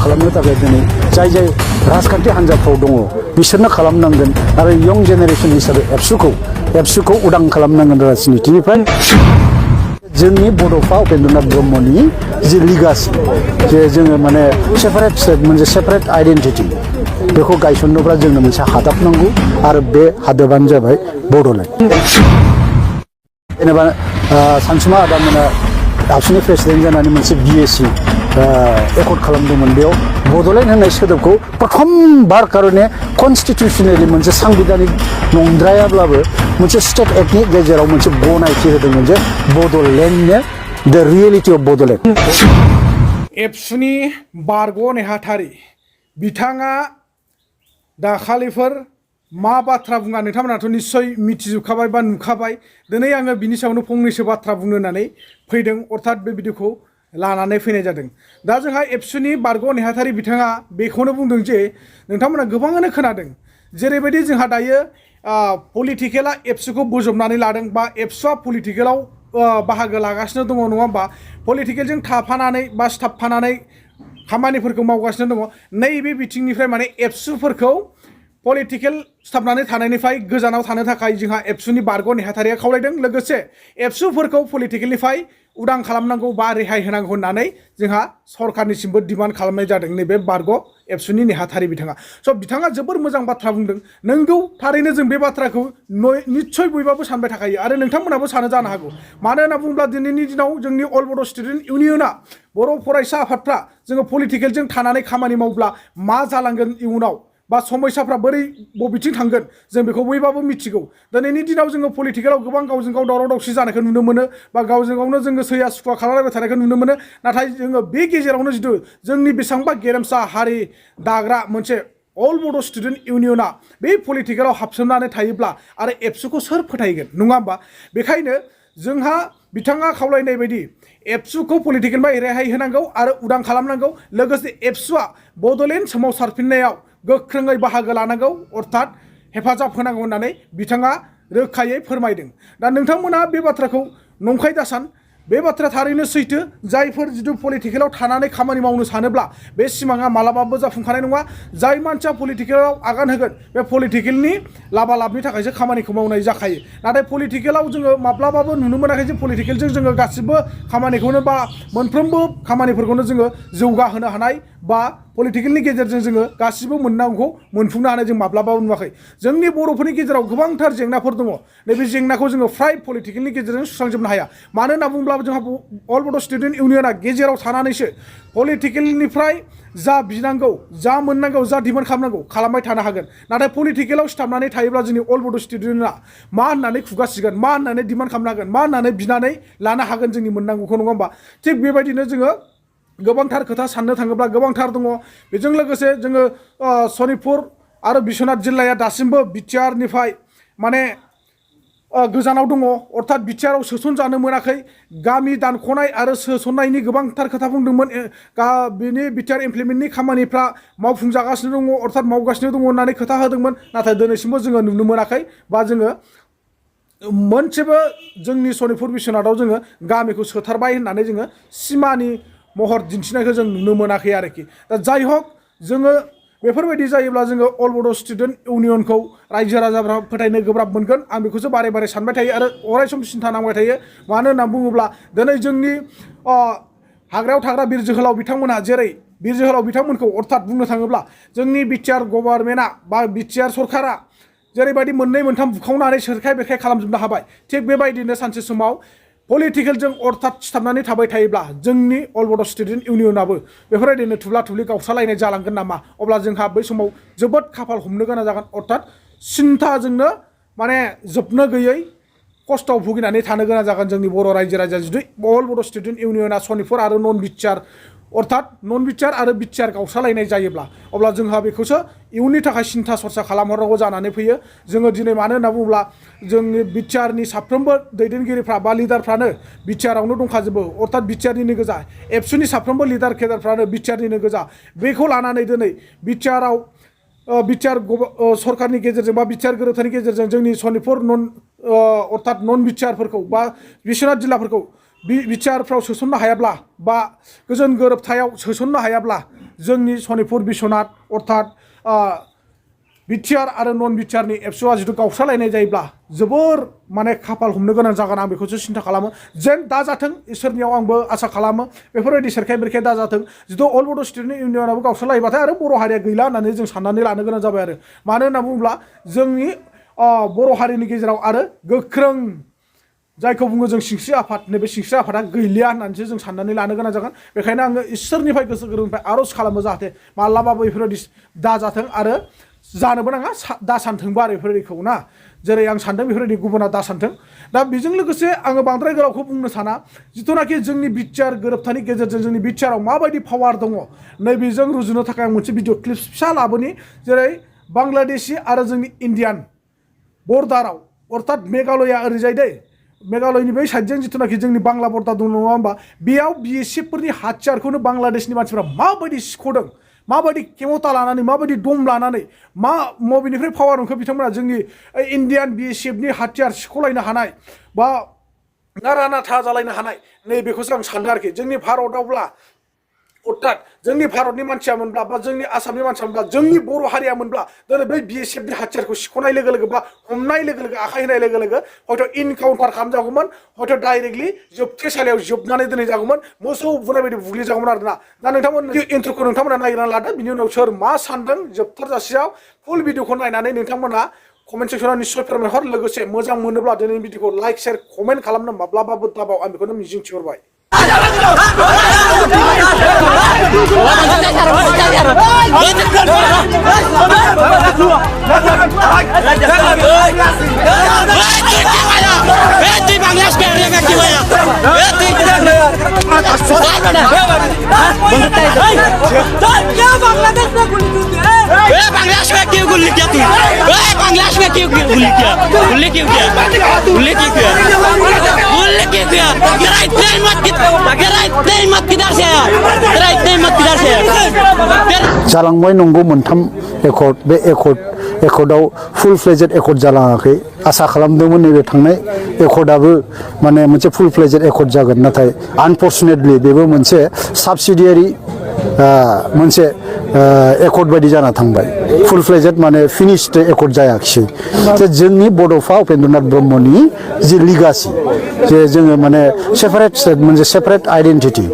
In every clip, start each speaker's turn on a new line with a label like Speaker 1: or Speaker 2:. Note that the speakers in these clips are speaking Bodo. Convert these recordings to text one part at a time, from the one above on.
Speaker 1: खालामनो थाखाय दिनै जाय जाय राजखान्थि हान्जाफ्राव दङ बिसोरनो खालामनांगोन आरो यं जेनेरेसन हिसाबै एबसुखौ उदां खालामनांगोन राजनितिनिफ्राय जोंनि बड'फा उपेन्द्रनाथ ब्रह्मनि जि लिगासि जे जोङो माने सेपारेट स्टेट मोनसे सेपारेट आइडेन्टिटि बेखौ गायसननोब्ला जोंनो मोनसे हादाब नांगौ आरो बे हादाबानो जाबाय बड'लेण्ड जेनेबा सानसुमा आदामोना आबसुनि प्रेसिडेन्ट जानानै मोनसे BSC एकर्ड खालामदोंमोन बेयाव बड'लेण्ड होननाय सोदोबखौ प्रथमबार कारणे कनस्टिटिउसनेलि मोनसे सांबिधानिक नंद्रायाब्लाबो मोनसे स्टेट एक्टनि गेजेराव मोनसे गनायथि होदोंमोन जे बड'लेण्डनो द रियेलिटि अफ बड'लेण्ड
Speaker 2: एबसुनि बारग' नेहाथारि बिथाङा दाखालिफोर मा बाथ्रा बुङा नोंथांमोनाथ' निस्सय मिथिजोबखाबाय बा नुखाबाय दिनै आङो बिनि सायावनो फंनैसो बाथ्रा बुंनो होननानै फैदों अर्थात बे भिडिअखौ लानानै फैनाय जादों दा जोंहा एबसुनि बारग' नेहाथारि बिथाङा बेखौनो बुंदों जे नोंथांमोना गोबाङानो खोनादों जेरैबायदि जोंहा दायो पलिटिकेला एबसुखौ बोजबनानै लादों बा एबसुआ पलिटिकेलाव बाहागो लागासिनो दङ नङा होमबा पलिटिकेलजों थाफानानै बा सिथाबफानानै खामानिफोरखौ मावगासिनो दङ नैबे बिथिंनिफ्राय माने एबसुफोरखौ पलिटिकेल सिथाबनानै थानायनिफ्राय गोजानाव थानो थाखाय जोंहा एबसुनि बारग' नेहाथारिया खावलायदों लोगोसे एबसुफोरखौ पलिटिकेलनिफ्राय उदां खालामनांगौ बा रेहाय होनांगौ होननानै जोंहा सरकारनिसिमबो डिमान्ड खालामनाय जादों नैबे बारग' एबसुनि नेहाथारि बिथाङा स' बिथाङा जोबोर मोजां बाथ्रा बुंदों नोंगौ थारैनो जों बे बाथ्राखौ निस्सय बयबाबो सानबाय थाखायो आरो नोंथांमोनाबो सानो जानो हागौ मानो होनना बुङोब्ला दिनैनि दिनाव जोंनि अल बड' स्टुडेन्ट इउनियना बर' फरायसा आफादफ्रा जोङो पलिटिकेलजों थानानै खामानि मावब्ला मा जालांगोन इयुनाव बा समयसाफ्रा बोरै बबेथिं थांगोन जों बेखौ बयबाबो मिथिगौ दिनैनि दिनाव जोङो पलिटिकेलाव गोबां गावजों गाव दावराव दावसि जानायखौ नुनो मोनो बा गावजों गावनो जोङो सैया सुखुवा खालामलायबाय थानायखौ नुनो मोनो नाथाय जोङो बे गेजेरावनो जिथु जोंनि बेसेबांबा गेरेमसा हारि दाग्रा मोनसे अल बड' स्टुडेन्ट इउनियना बे पलिटिकेलाव हाबसोमनानै थायोब्ला आरो एबसुखौ सोर फोथायगोन नङा होमबा बेखायनो जोंहा बिथाङा खावलायनाय बायदि एबसुखौ पलिटिकेलनिफ्राय रेहाय होनांगौ आरो उदां खालामनांगौ लोगोसे एबसुआ बड'लेण्ड सोमावसारफिननायाव गोख्रोङै बाहागो लानांगौ अर्थात हेफाजाब होनांगौ होननानै बिथाङा रोखायै फोरमायदों दा नोंथांमोना बे बाथ्राखौ नंखाय दासान बे बाथ्रा थारैनो सैथो जायफोर जिथु पलिटिकेलाव थानानै खामानि मावनो सानोब्ला बे सिमाङा मालाबाबो जाफुंखानाय नङा जाय मानसिया पलिटिकेलाव आगान होगोन बे पलिटिकेलनि लाबा लाबनि थाखायसो खामानिखौ मावनाय जाखायो नाथाय पलिटिकेलाव जोङो माब्लाबाबो नुनो मोनाखै जे पलिटिकेलजों जोङो गासिबो खामानिखौनो बा मोनफ्रोमबो खामानिफोरखौनो जोङो जौगाहोनो हानाय बा पलिटिकेलनि गेजेरजों जोङो गासिबो मोननांगौखौ मोनफुंनो हानाय जों माब्लाबाबो नुवाखै जोंनि बर'फोरनि गेजेराव गोबांथार जेंनाफोर दङ नैबे जेंनाखौ जोङो फ्राय पलिटिकेलनि गेजेरजों सुस्रांजोबनो हाया मानो होनना बुङोब्ला जोंहा अल बड' स्टुडेन्ट इउनियना गेजेराव थानानैसो पलिटिकेलनिफ्राय जा बिनांगौ जा मोननांगौ जा डिमान्ड खालामनांगौ खालामबाय थानो हागोन नाथाय पलिटिकेलाव सिथाबनानै थायोब्ला जोंनि अल बड' स्टुडेन्टआ मा होननानै खुगासिगोन मा होननानै डिमान्ड खालामनो हागोन मा होननानै बिनानै लानो हागोन जोंनि मोननांगौखौ नङा होमबा थिग बेबायदिनो जोङो गोबांथार खोथा साननो थाङोब्ला गोबांथार दङ बेजों लोगोसे जोङो सनितपुर आरो बिश्वनाथ जिल्लाया दासिमबो बिटिआरनिफ्राय माने गोजानाव दङ अर्थात बिटिआराव सोसनजानो मोनाखै गामि दानख'नाय आरो सोसननायनि गोबांथार खोथा बुंदोंमोन बेनि बिटिआर इमप्लिमेन्टनि खामानिफ्रा मावफुंजागासिनो दङ अर्थात मावगासिनो दङ होननानै खोथा होदोंमोन नाथाय दिनैसिमबो जोङो नुनो मोनाखै बा जोङो मोनसेबो जोंनि सनितपुर बिश्वनाथाव जोङो गामिखौ सोथारबाय होननानै जोङो सिमानि महर दिन्थिनायखौ जों नुनो मोनाखै आरोखि दा जाय हक जोङो बेफोरबायदि जायोब्ला जोङो अल बड' स्टुडेन्ट इउनियनखौ रायजो राजाफ्रा फोथायनो गोब्राब मोनगोन आं बेखौसो बारे बारे सानबाय थायो आरो अरायसम सिन्था नांबाय थायो मानो होनना बुङोब्ला दिनै जोंनि हाग्रायाव थाग्रा बिर जोहोलाव बिथांमोनहा जेरै बिर जोहोलाव बिथांमोनखौ अर्थात बुंनो थाङोब्ला जोंनि बिटिआर गभर्नमेन्टआ बा बिटिआर सरकारा जेरैबायदि मोननै मोनथाम बुखावनानै सोरखाय बेरखाय खालामजोबनो हाबाय थिग बेबायदिनो सानसे समाव पलिटिकेलजों अर्थात सिथाबनानै थाबाय थायोब्ला जोंनि अल बड' स्टुडेन्ट इउनियनाबो बेफोरबायदिनो थुब्ला थुब्लि गावस्रालायनाय जालांगोन नामा अब्ला जोंहा बै समाव जोबोद खाफाल हमनो गोनां जागोन अर्थात सिन्थाजोंनो माने जोबनो गैयै खस्थ'आव भुगिनानै थानो गोनां जागोन जोंनि बर' रायजो राजा जुदि अल बड' स्टुडेन्ट इउनियना सनितपुर आरो नन बिटिआर अर्थात नन बिटिआर आरो बिटिआर गावस्रालायनाय जायोब्ला अब्ला जोंहा बेखौसो इयुननि थाखाय सिन्था सरसा खालामहरनांगौ जानानै फैयो जोङो दिनै मानो होनना बुङोब्ला जोंनि बिटिआरनि साफ्रोमबो दैदेनगिरिफ्रा बा लिडारफ्रानो बिटिआरावनो दंखाजोबो अर्थात बिटिआरनिनो गोजा एबसुनि साफ्रोमबो लिडार केडारफ्रानो बिटिआरनिनो गोजा बेखौ लानानै दिनै बिटिआराव बिटिआर सरकारनि गेजेरजों बा बिटिआर गोरोबथानि गेजेरजों जोंनि सनितपुर अर्थात नन बिटिआरफोरखौ बा बिश्वनाथ जिल्लाफोरखौ बिटिआरफ्राव सोसननो हायाब्ला बा गोजोन गोरोबथायाव सोसननो हायाब्ला जोंनि सनितपुर बिश्वनाथ अर्थात बिटिआर आरो नन बिटिआरनि एबसुआ जुदि गावस्रालायनाय जायोब्ला जोबोर माने खाफाल हमनो गोनां जागोन आं बेखौसो सिन्था खालामो जेन दाजाथों इसोरनियाव आंबो आसा खालामो बेफोरबायदि सेरखाय बेरखाय दाजाथों जुदि अल बड' स्टुडेन्ट इउनियनाबो गावस्रालायोबाथाय आरो बर' हारिया गैला होननानै जों साननानै लानो गोनां जाबाय आरो मानो होनना बुङोब्ला जोंनि बर' हारिनि गेजेराव आरो गोख्रों जायखौ बुङो जों सिंस्रि आफाद नैबे सिंस्रि आफादा गैलिया होननानैसो जों साननानै लानो गोनां जागोन बेखायनो आङो इसोरनिफ्राय गोसो गोरबोनिफ्राय आर'ज खालामो जाहाथे माब्लाबाबो बेफोरबायदि दाजाथों आरो जानोबो नाङा दा सानथोंबो आरो बेफोरबायदिखौ ना जेरै आं सानदों बेफोरबायदि गुबुना दा सानथों दा बेजों लोगोसे आङो बांद्राय गोलावखौ बुंनो साना जिथुनाखि जोंनि बिटिआर गोरोबथानि गेजेरजों जोंनि बिटिआराव माबायदि पावार दङ नैबेजों रुजुनो थाखाय आं मोनसे भिडिअ क्लिप्स फिसा लाबोनि जेरै बांलादेशि आरो जोंनि इण्डियान बर्डाराव अर्थात मेघालया ओरैजाय दै मेघालयनि बै साइडजों जिथुनाखि जोंनि बांला बर्डार दं नङा होमबा बेयाव BSF फोरनि हाथियारखौनो बांलादेशनि मानसिफ्रा माबायदि सिख'दों माबायदि केम'ता लानानै माबायदि दम लानानै मबेनिफ्राय पावार मोनखो बिथांमोना जोंनि इण्डियान BSFनि हाथियार सिख'लायनो हानाय बा नारा नाथा जालायनो हानाय नैबेखौसो आं सानदों आरोखि जोंनि भारतआवब्ला अर्थात जोंनि भारतनि मानसिया मोनब्ला बा जोंनि आसामनि मानसिया मोनब्ला जोंनि बर' हारिया मोनब्ला दिनै बै BSFनि हाथियारखौ सिख'नाय लोगो लोगो बा हमनाय लोगो लोगो आखाइ होनाय लोगो लोगो हयथ' इनकाउन्टार खालामजागौमोन हयथ' डाइरेक्टलि जोबथेसालियाव जोबनानै दोननाय जागौमोन मोसौ बुनाय बायदि बुग्लि जागौमोन आरोना दा नोंथांमोन इन्ट्र'खौ नोंथांमोना नागिरनानै लादों बिनि उनाव सोर मा सानदों जोबथारजासेयाव फुल भिडिअखौ नायनानै नोंथांमोना कमेन्ट सेक्सनाव निश्चय फोरमायहर लोगोसे मोजां मोनोब्ला दिनैनि भिडिअखौ लाइक शेयार कमेन्ट खालामनो माब्लाबाबो दाबाव आं बेखौनो मिजिंथिहरबाय
Speaker 3: बांग्लादेश में क्यों गुल्ली किया तू? बांग्लादेश में क्यों गुल्ली किया? गुल्ली क्यों किया? गुल्ली क्यों किया? गुल्ली क्यों किया? तेरा इतना हिम्मत किधर से आया? तेरा इतना हिम्मत किधर से आया?
Speaker 1: जालांबाय नंगौ मोनथाम एकर्ड बे एकर्डआव फुल फ्लेजेड एकर्ड जालाङाखै आसा खालामदोंमोन नैबे थांनाय एकर्डआबो माने मोनसे फुल फ्लेजेड एकर्ड जागोन नाथाय आनफर्चुनेटलि बेबो मोनसे साबसिडियारि मोनसे एकर्ड बायदि जाना थांबाय फुल फ्लेजेड माने फिनिश्ड एकर्ड जायाखिसै जे जोंनि बड'फा उपेन्द्रनाथ ब्रह्मनि जि लिगासि जे जोङो माने सेपारेट स्टेट मोनसे सेपारेट आइडेन्टिटि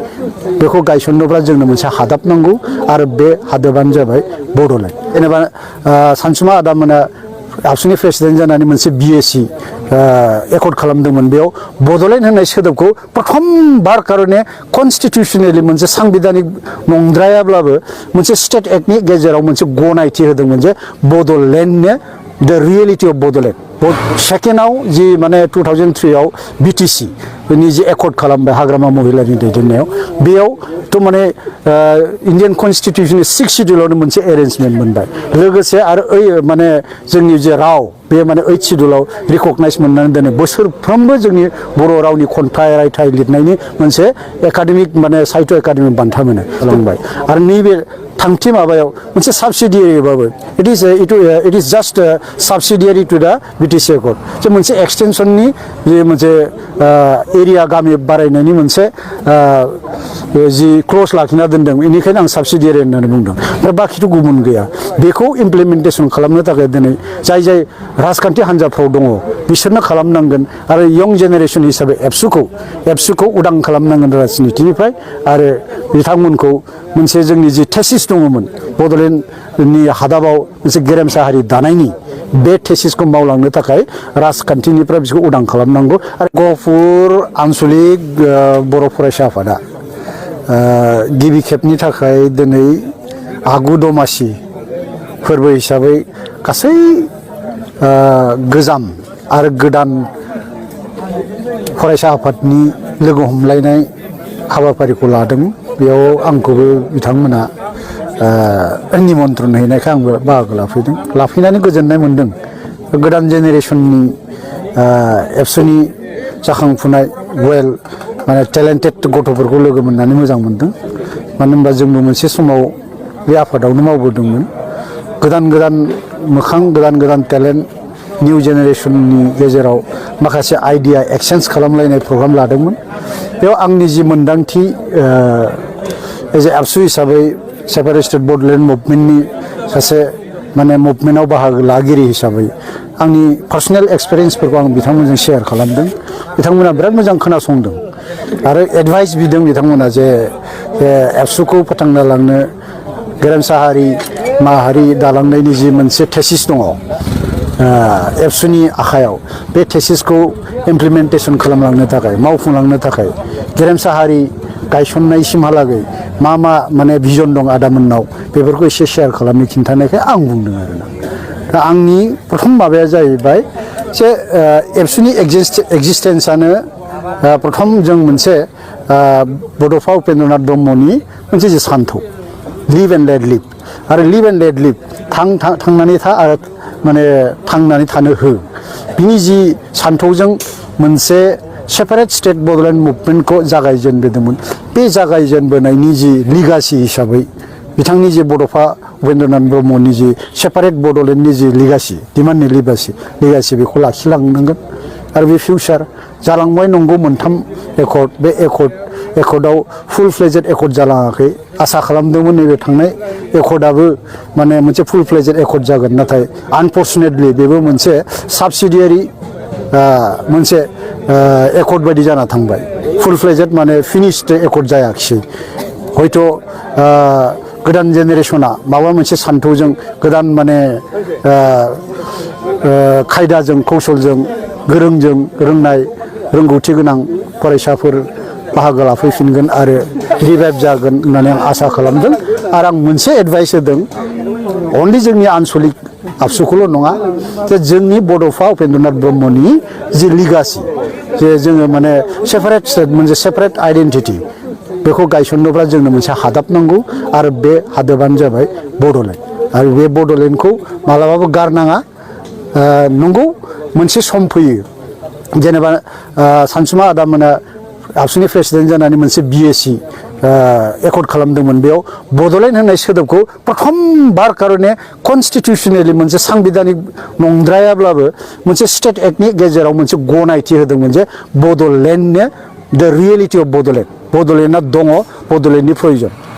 Speaker 1: बेखौ गायसननोब्ला जोंनो मोनसे हादाब नांगौ आरो बे हादाबानो जाबाय बड'लेण्ड जेनेबा सानसुमा आदामोना आबसुनि प्रेसिडेन्ट जानानै मोनसे BSc एकर्ड खालामदोंमोन बेयाव बड'लेण्ड होननाय सोदोबखौ प्रथम बार कारणे कनस्टिटिउसनेलि मोनसे सांबिधानिक नंद्रायाब्लाबो मोनसे स्टेट एक्टनि गेजेराव मोनसे गनायथि होदोंमोन जे बड'लेण्डनो द रियेलिटि अफ बड'लेण्ड सेकेन्डआव जि माने 2003आव BTC नि जि एकर्ड खालामबाय हाग्रामा महिलानि दैदेननायाव बेयावथ' माने इण्डियान कनस्टिटिउसननि 6 शिड्युलावनो मोनसे एरेन्जमेन्ट मोनबाय लोगोसे आरो माने जोंनि जे राव बे माने 8 शिड्युलाव रिकगनाइज मोननानै दिनै बोसोरफ्रोमबो जोंनि बर' रावनि खन्थाइ रायथाइ लिरनायनि मोनसे एकाडेमिक माने साहित्य एकाडेमि बान्था मोनो खालामबाय आरो नैबे थांथि माबायाव मोनसे साबसिडियारिबाबो इट इज जास्ट साबसिडियारि टु दा BTC एकर्ड जे मोनसे एक्सटेनसननि जे मोनसे एरिया गामि बारायनायनि मोनसे जि क्लज लाखिना दोनदों बेनिखायनो आं साबसिडियारि होननानै बुंदों ओमफ्राय बाखिथ' गुबुन गैया बेखौ इमप्लिमेन्टेसन खालामनो थाखाय दिनै जाय राजखान्थि हान्जाफ्राव दङ बिसोरनो खालामनांगोन आरो यं जेनेरेसन हिसाबै एबसुखौ उदां खालामनांगोन राजनितिनिफ्राय आरो बिथांमोनखौ मोनसे जोंनि जि थेसिस दङमोन बड'लेण्डनि हादाबाव मोनसे गेरेमसा हारि दानायनि बे थेसिसखौ मावलांनो थाखाय राजखान्थिनिफ्राय बिसोरखौ उदां खालामनांगौ आरो गहपुर आन्सलिक बर' फरायसा आफादा गिबि खेबनि थाखाय दिनै आगु दमासि फोरबो हिसाबै गासै गोजाम आरो गोदान फरायसा आफादनि लोगो हमलायनाय हाबाफारिखौ लादों बेयाव आंखौबो बिथांमोना निमन्त्रन हैनायखाय आंबो बाहागो लाफैनानै गोजोननाय मोन्दों गोदान जेनेरेसननि एबसुनि जाखांफुनाय माने टेलेन्टेड गथ'फोरखौ लोगो मोननानै मोजां मोन्दों मानो होनबा जोंबो मोनसे समाव बे आफादावनो मावबोदोंमोन गोदान मोखां गोदान टेलेन्ट निउ जेनेरेसननि गेजेराव माखासे आइडिया एक्सचेन्ज खालामलायनाय प्रग्राम लादोंमोन बेयाव आंनि जि मोन्दांथि एज ए एबसु हिसाबै सेपारेट स्टेट बड'लेण्ड मुभमेन्टनि सासे माने मुभमेन्टआव बाहागो लागिरि हिसाबै आंनि पार्सनेल एक्सपिरियेन्सफोरखौ आं बिथांमोनजों शेयार खालामदों बिथांमोना बिराद मोजां खोनासंदों आरो एडभाइस बिदों बिथांमोना जे एबसुखौ फोथांना लांनो गेरेमसा हारि माहारि दालांनायनि जि मोनसे थेसिस दङ एबसुनि आखायाव बे थेसिसखौ इमप्लिमेन्टेसन खालामलांनो थाखाय मावफुंलांनो थाखाय गेरेमसा हारि गायसननायसिमहालागै मा माने भिजन दं आदामोननाव बेफोरखौ एसे शेयार खालामनो खिन्थानायखाय आं बुंदों आरोना दा आंनि प्रथम माबाया जाहैबाय जे एबसुनि एक्जिस्टेन्सआनो प्रथम जों मोनसे बड'फा उपेन्द्रनाथ ब्रह्मनि मोनसे जे सान्थौ लिभ एन्ड लेट लिभ आरो लिभ एन्ड लेट लिभ थांनानै था आरो माने थांनानै थानो हो बिनि जि सान्थौजों मोनसे सेपारेट स्टेट बड'लेण्ड मुभमेन्टखौ जागायजेनबोदोंमोन बे जागायजेनबोनायनि जि लिगासि हिसाबै बिथांनि जे बड'फा उपेन्द्रनाथ ब्रह्मनि जि सेपारेट बड'लेण्डनि जि लिगासि डिमान्डनि लिगासि बेखौ लाखिलांनांगोन आरो बे फिउचार जालांबाय नंगौ मोनथाम एकर्ड बे एकर्डआव फुल फ्लेजेड एकर्ड जालाङाखै आसा खालामदोंमोन नैबे थांनाय एकर्डआबो माने मोनसे फुल फ्लेजेड एकर्ड जागोन नाथाय आनफर्चुनेटलि बेबो मोनसे साबसिडियारि मोनसे एकर्ड बायदि जाना थांबाय फुल फ्लेजेड माने फिनिश्ड एकर्ड जायाखिसै हयथ' गोदान जेनेरेसना माबा मोनसे सान्थौजों गोदान माने खायदाजों कौशलजों गोरोंजों रोंनाय रोंगौथि गोनां फरायसाफोर बाहागो लाफैफिनगोन आरो रिभाइभ जागोन होननानै आं आसा खालामदों आरो आं मोनसे एडभाइस होदों अनलि जोंनि आनसलिक आबसुखौल' नङा जे जोंनि बड'फा उपेन्द्रनाथ ब्रह्मनि जि लिगासि जे जोङो माने सेपारेट स्टेट मोनसे सेपारेट आइडेन्टिटि बेखौ गायसननोब्ला जोंनो मोनसे हादाब नांगौ आरो बे हादाबानो जाबाय बड'लेण्ड आरो बे बड'लेण्डखौ मालाबाबो गारनाङा नंगौ मोनसे सम फैयो जेनेबा सानसुमा आदामोना आबसुनि प्रेसिडेन्ट जानानै मोनसे BSc एकर्ड खालामदोंमोन बेयाव बड'लेण्ड होननाय सोदोबखौ प्रथम बार कारणे कनस्टिटिउसनेलि मोनसे सांबिधानिक नंद्रायाब्लाबो मोनसे स्टेट एक्टनि गेजेराव मोनसे गनायथि होदोंमोन जे बड'लेण्डनो द रियेलिटि अफ बड'लेण्डआ दङ बड'लेण्डनि प्रयजन